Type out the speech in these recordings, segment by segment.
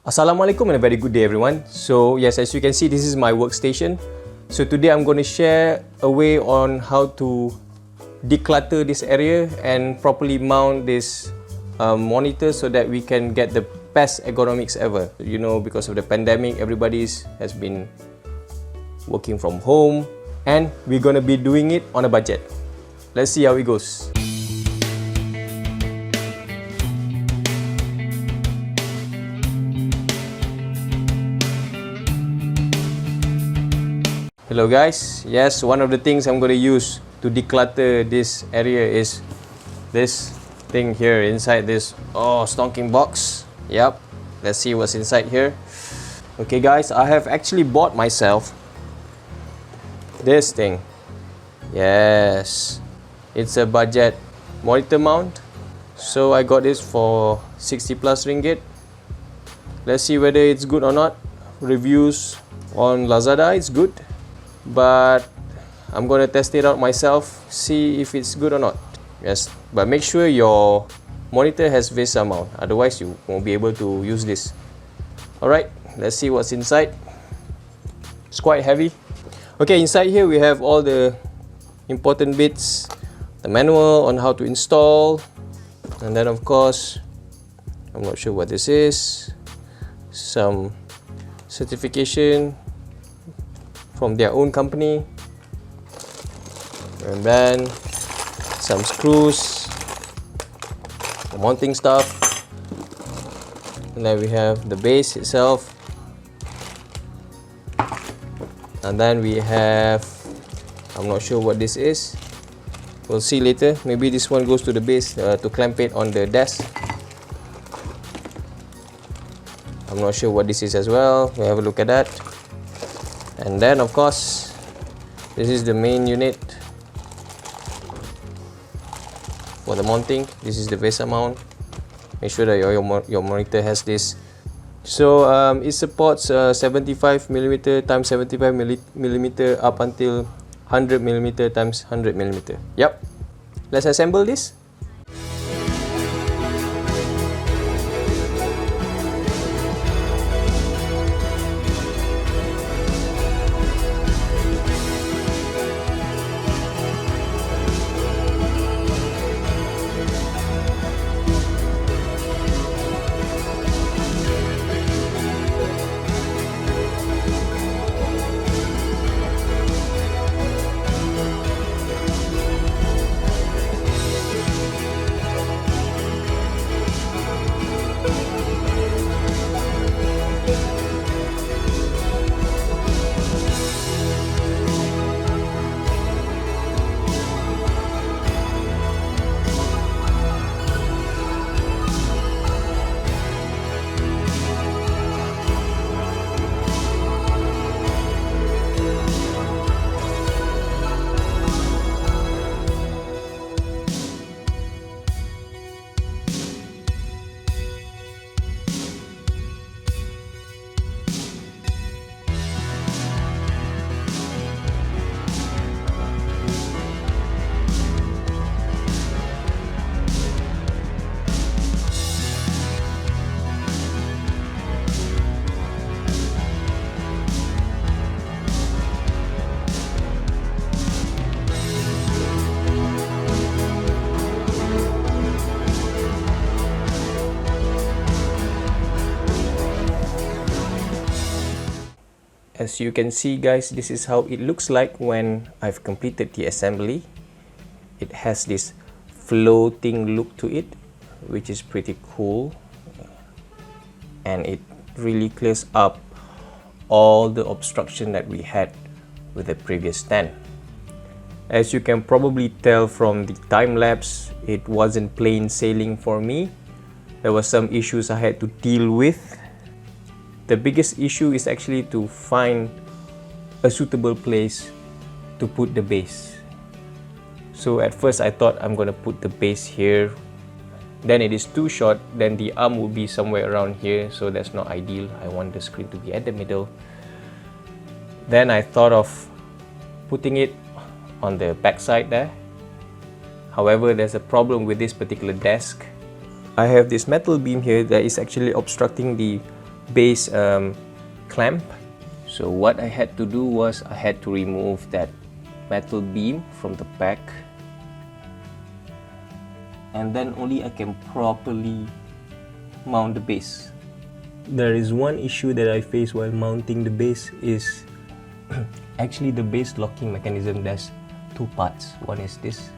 Assalamualaikum and a very good day everyone. So yes, as you can see, this is my workstation. So today I'm going to share a way on how to declutter this area and properly mount this monitor so that we can get the best ergonomics ever. You know, because of the pandemic, everybody has been working from home and we're going to be doing it on a budget. Let's see how it goes. Hello guys, yes, one of the things I'm going to use to declutter this area is this thing here inside this stonking box. Yep, let's see what's inside here. Okay guys, I have actually bought myself this thing. Yes, it's a budget monitor mount. So I got this for 60 plus ringgit. Let's see whether it's good or not. Reviews on Lazada, it's good. But I'm gonna test it out myself, see if it's good or not. Yes, but make sure your monitor has VESA mount, otherwise you won't be able to use this. Alright, let's see what's inside. It's quite heavy. Okay, inside here we have all the important bits, the manual on how to install, and then of course, I'm not sure what this is, some certification from their own company, and then some screws, mounting stuff, and then we have the base itself, and then we have, I'm not sure what this is, we'll see later. Maybe this one goes to the base to clamp it on the desk. I'm not sure what this is as well. We'll have a look at that. And then of course, this is the main unit for the mounting. This is the VESA mount. Make sure that your monitor has this. So it supports 75mm times 75mm up until 100mm times 100mm. Yep. Let's assemble this. As you can see guys, this is how it looks like when I've completed the assembly. It has this floating look to it, which is pretty cool, and it really clears up all the obstruction that we had with the previous stand. As you can probably tell from the time lapse, it wasn't plain sailing for me. There were some issues I had to deal with. The biggest issue is actually to find a suitable place to put the base. So at first I thought I'm gonna put the base here, then it is too short, then the arm will be somewhere around here, so that's not ideal. I want the screen to be at the middle. Then I thought of putting it on the back side there. However, there's a problem with this particular desk. I have this metal beam here that is actually obstructing the base clamp. So what I had to do was I had to remove that metal beam from the back, and then only I can properly mount the base. There is one issue that I face while mounting the base is actually the base locking mechanism. There's two parts. One is this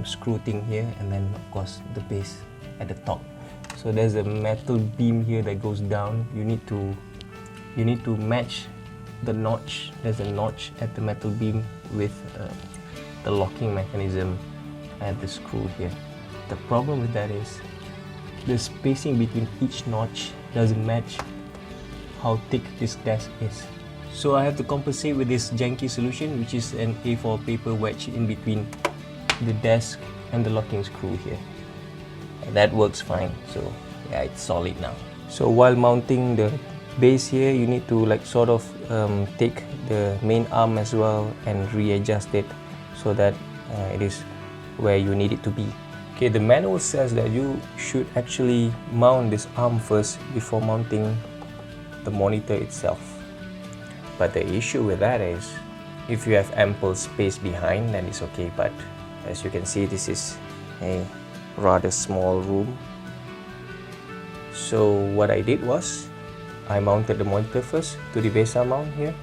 screw thing here, and then of course the base at the top. So there's a metal beam here that goes down. You need to match the notch. There's a notch at the metal beam with the locking mechanism at the screw here. The problem with that is the spacing between each notch doesn't match how thick this desk is. So I have to compensate with this janky solution, which is an A4 paper wedge in between the desk and the locking screw here. And that works fine. So yeah, it's solid now. So while mounting the base here, you need to like sort of take the main arm as well and readjust it so that it is where you need it to be. Okay, the manual says that you should actually mount this arm first before mounting the monitor itself. But the issue with that is, if you have ample space behind, then it's okay. But as you can see, this is a rather small room. So what I did was, I mounted the monitor first to the VESA mount here.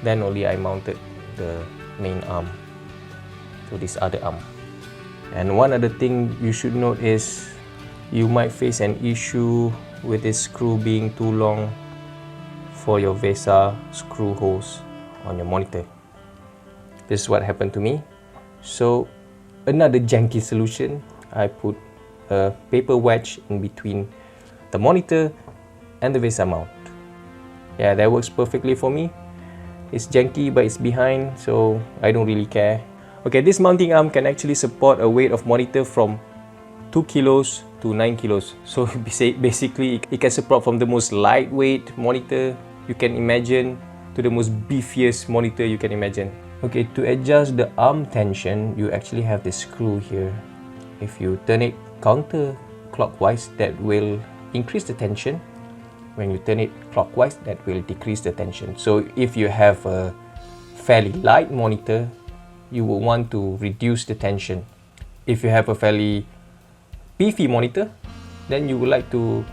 Then only I mounted the main arm to this other arm. And one other thing you should note is, you might face an issue with this screw being too long for your VESA screw holes on your monitor. This is what happened to me. So another janky solution, I put a paper wedge in between the monitor and the VESA mount. Yeah, that works perfectly for me. It's janky, but it's behind, so I don't really care. Okay, this mounting arm can actually support a weight of monitor from 2 kilos to 9 kilos. So basically, it can support from the most lightweight monitor you can imagine to the most beefiest monitor you can imagine. Okay, to adjust the arm tension, you actually have this screw here. If you turn it counterclockwise, that will increase the tension. When you turn it clockwise, that will decrease the tension. So if you have a fairly light monitor, you will want to reduce the tension. If you have a fairly beefy monitor, then you would like to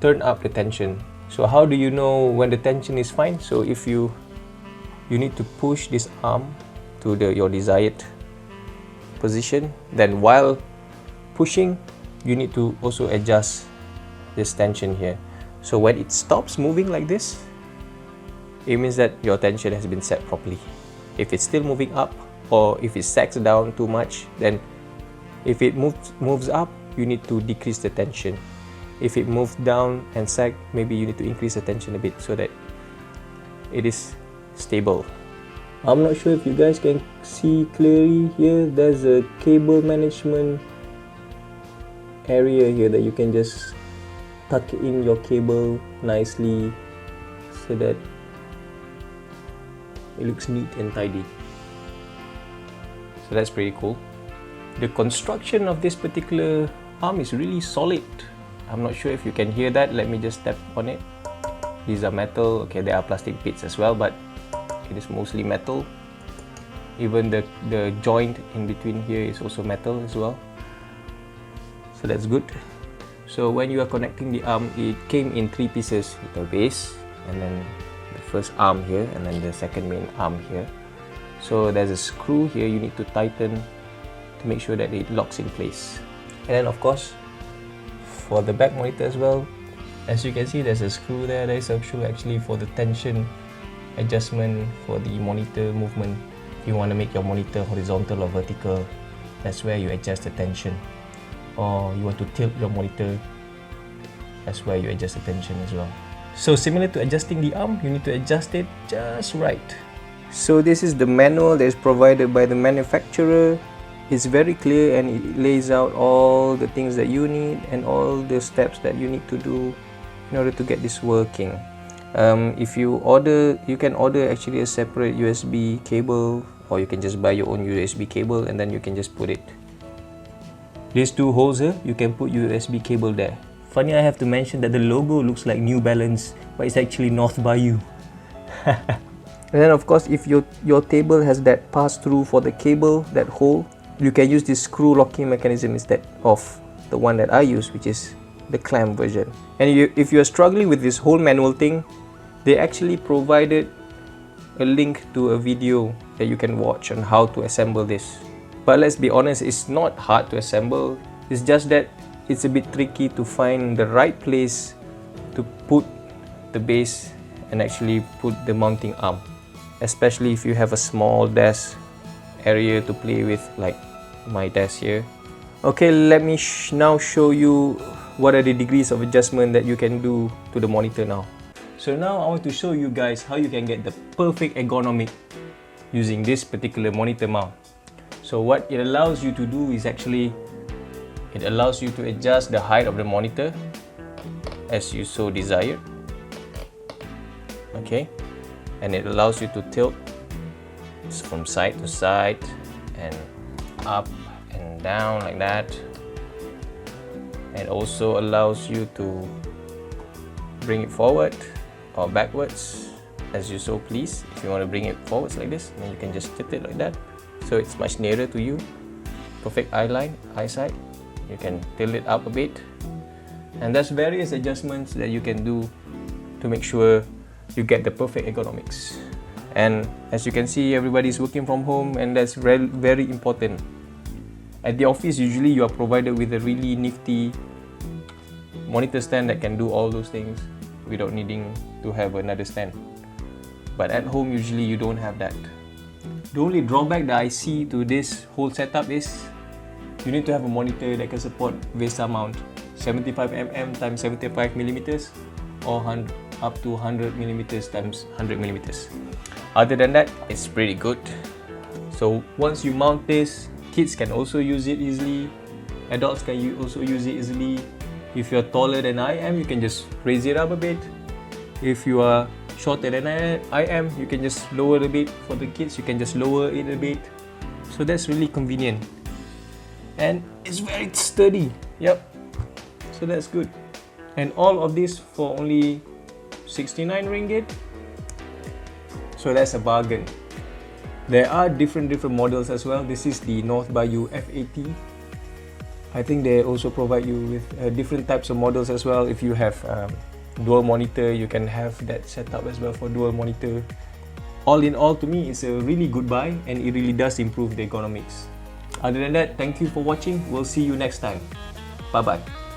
turn up the tension. So how do you know when the tension is fine? So if you need to push this arm to your desired position, then while pushing, you need to also adjust this tension here. So when it stops moving like this, it means that your tension has been set properly. If it's still moving up, or if it sags down too much, then if it moves up, you need to decrease the tension. If it moves down and sag, maybe you need to increase the tension a bit so that it is stable. I'm not sure if you guys can see clearly here. There's a cable management area here that you can just tuck in your cable nicely so that it looks neat and tidy. So that's pretty cool. The construction of this particular arm is really solid. I'm not sure if you can hear that. Let me just tap on it. These are metal. Okay, there are plastic bits as well, but it is mostly metal. Even the joint in between here is also metal as well. So that's good. So when you are connecting the arm, it came in 3 pieces, the base, and then the first arm here, and then the second main arm here. So there's a screw here you need to tighten to make sure that it locks in place. And then of course, for the back monitor as well, as you can see, there's a screw there. There is a screw actually for the tension adjustment for the monitor movement. If you want to make your monitor horizontal or vertical, that's where you adjust the tension. Or you want to tilt your monitor, that's where you adjust the tension as well. So similar to adjusting the arm, you need to adjust it just right. So this is the manual that is provided by the manufacturer. It's very clear and it lays out all the things that you need and all the steps that you need to do in order to get this working. If you order, you can order actually a separate USB cable, or you can just buy your own USB cable and then you can just put it. These 2 holes here, you can put USB cable there Funny, I have to mention that the logo looks like New Balance, but it's actually North Bayou. And then of course, if your table has that pass-through for the cable, that hole, you can use this screw locking mechanism instead of the one that I use, which is the clamp version. And if you're struggling with this whole manual thing, they actually provided a link to a video that you can watch on how to assemble this. But let's be honest, it's not hard to assemble. It's just that it's a bit tricky to find the right place to put the base and actually put the mounting arm, especially if you have a small desk area to play with, like my desk here. Okay, let me now show you what are the degrees of adjustment that you can do to the monitor now. So now I want to show you guys how you can get the perfect ergonomic using this particular monitor mount. So what it allows you to do is actually, it allows you to adjust the height of the monitor as you so desire. Okay, and it allows you to tilt from side to side and up and down like that. It also allows you to bring it forward or backwards as you so please. If you want to bring it forwards like this, then you can just tilt it like that, so it's much nearer to you. Perfect eyesight. You can tilt it up a bit, and there's various adjustments that you can do to make sure you get the perfect ergonomics. And as you can see, everybody's working from home, and that's very important. At the office, usually you are provided with a really nifty monitor stand that can do all those things without needing to have another stand. But at home, usually you don't have that. The only drawback that I see to this whole setup is you need to have a monitor that can support VESA mount, 75mm times 75mm, or up to 100mm times 100mm. Other than that, it's pretty good. So once you mount this, kids can also use it easily, adults can also use it easily. If you're taller than I am, you can just raise it up a bit. If you are shorter than I am, you can just lower a bit. For the kids, you can just lower it a bit. So that's really convenient. And it's very sturdy. Yep. So that's good. And all of this for only 69 ringgit. So that's a bargain. There are different models as well. This is the North Bayou F80. I think they also provide you with different types of models as well. If you have dual monitor, you can have that setup as well for dual monitor. All in all, to me, it's a really good buy, and it really does improve the ergonomics. Other than that, thank you for watching. We'll see you next time. Bye bye.